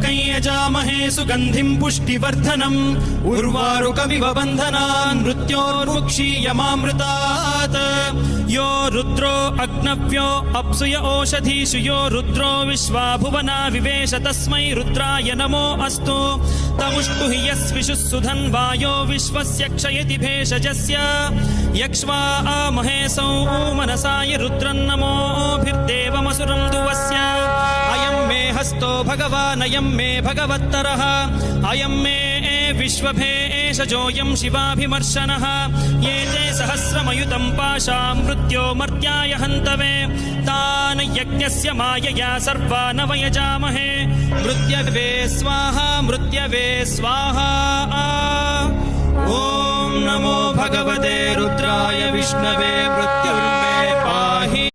त्र्यम्बकं यजामहे सुगन्धिं पुष्टिवर्धनम् उर्वारुकमिव बन्धनान् मृत्योर्मुक्षीयमामृतात् यो रुद्रो अग्नव्यो अप्सुय ओषधीषु यो रुद्रो विश्वा भुवना विवेश तस्मै रुद्राय नमो अस्तु तमुष्टु हि यस्विषुः सुधन्वायो विश्वस्य क्षयति भेषजस्य यक्ष्वा महेशौ मनसाय रुद्रन्नमोभिर्देवमसुरं दुवस्य अयं मे हस्तो भगवान् अयं मे भगवत्तरः अयं मे विश्वभेषजोऽयं शिवाभिमर्शनः ये ते सहस्रमयुतं पाशां मृत्यो मर्त्याय हन्तवे तान् यज्ञस्य मायया सर्वान् वयजामहे मृत्यवे स्वाहा मृत्यवे स्वाहा ॐ नमो भगवते रुद्राय विष्णवे मृत्युर्मे